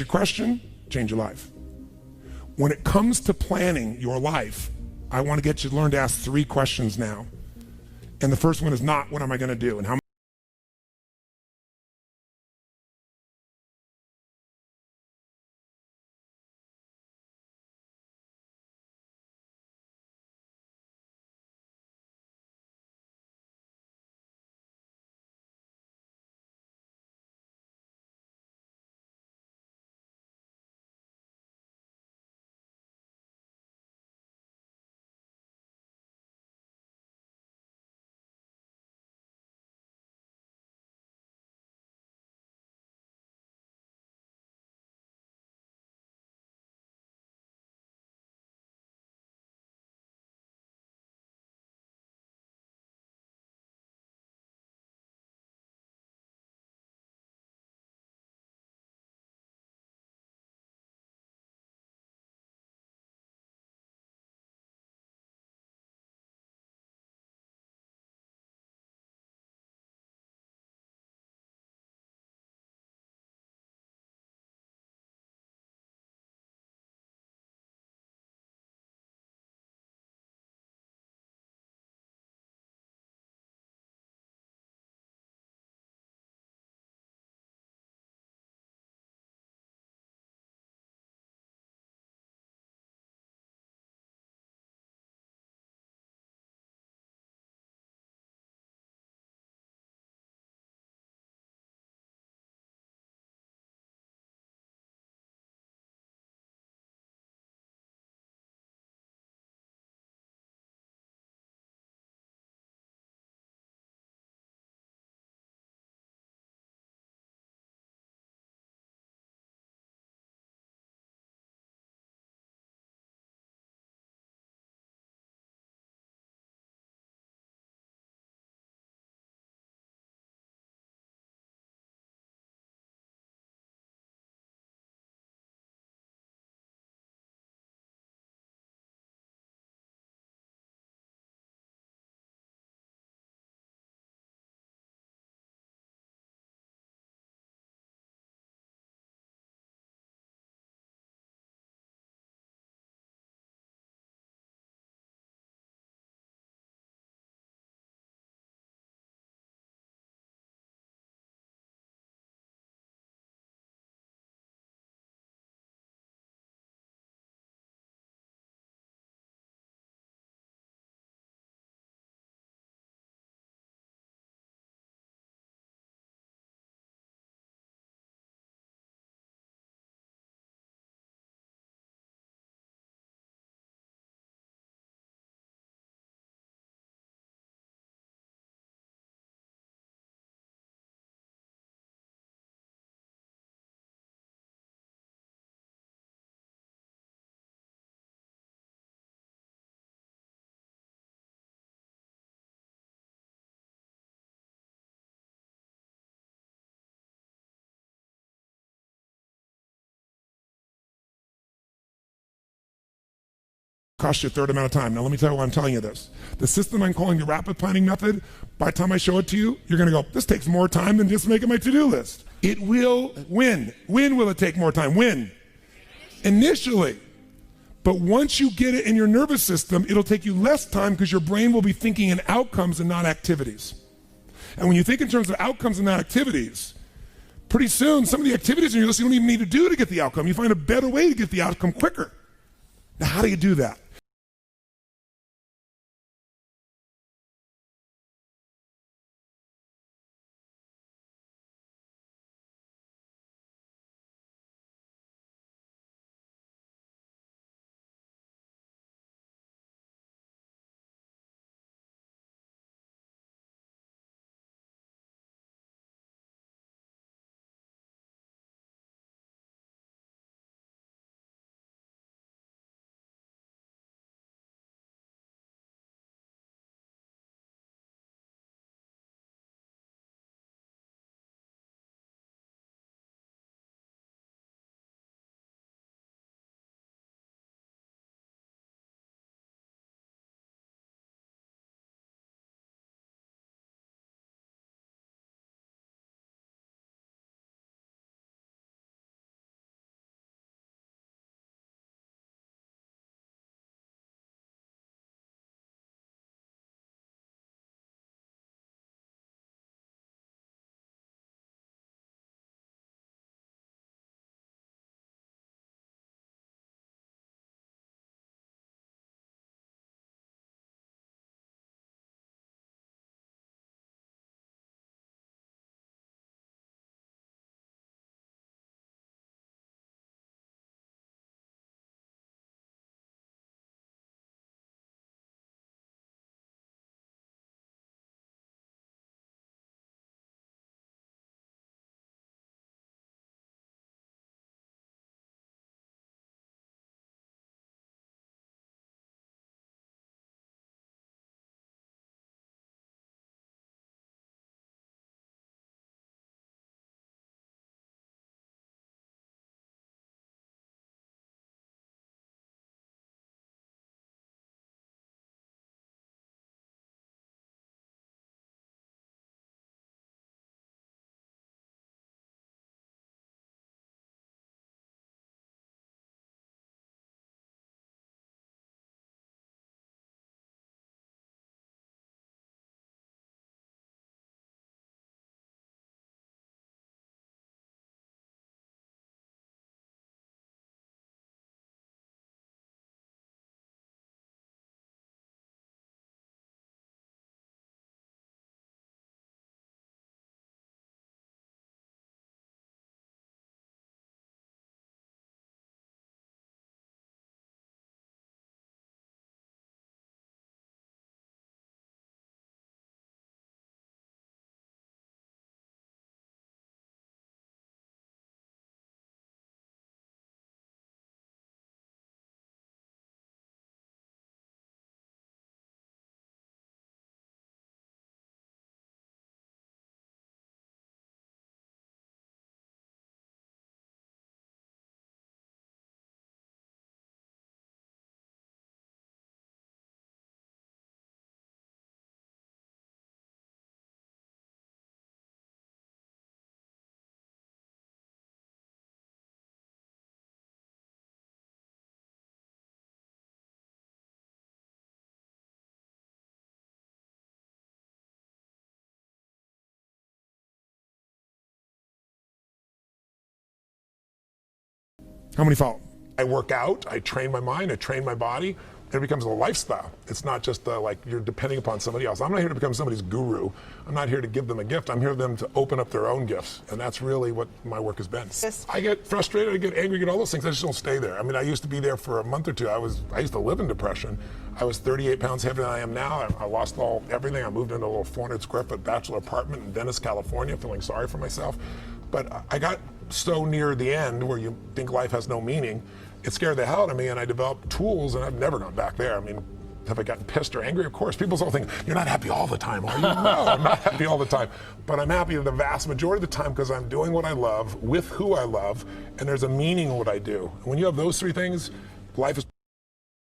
Your question, change your life. When it comes to planning your life, I want to get you to learn to ask 3 questions now. And the first one is not, what am I going to do? And how cost you a third amount of time. Now let me tell you why I'm telling you this. The system I'm calling the rapid planning method, by the time I show it to you, you're gonna go, this takes more time than just making my to-do list. It will win. When will it take more time? When? Initially. But once you get it in your nervous system, it'll take you less time because your brain will be thinking in outcomes and not activities. And when you think in terms of outcomes and not activities, pretty soon some of the activities in your list you don't even need to do to get the outcome. You find a better way to get the outcome quicker. Now, how do you do that? How many follow? I work out, I train my mind, I train my body, and it becomes a lifestyle. It's not just like you're depending upon somebody else. I'm not here to become somebody's guru. I'm not here to give them a gift. I'm here for them to open up their own gifts. And that's really what my work has been. Yes. I get frustrated, I get angry, I get all those things. I just don't stay there. I mean, I used to be there for a month or two. I used to live in depression. I was 38 pounds heavier than I am now. I lost everything. I moved into a little 400 square foot bachelor apartment in Venice, California, feeling sorry for myself. But I got so near the end where you think life has no meaning, it scared the hell out of me, and I developed tools, and I've never gone back there. I mean, have I gotten pissed or angry? Of course. People still think, you're not happy all the time, are you? No, I'm not happy all the time. But I'm happy the vast majority of the time because I'm doing what I love, with who I love, and there's a meaning in what I do. When you have those three things, life is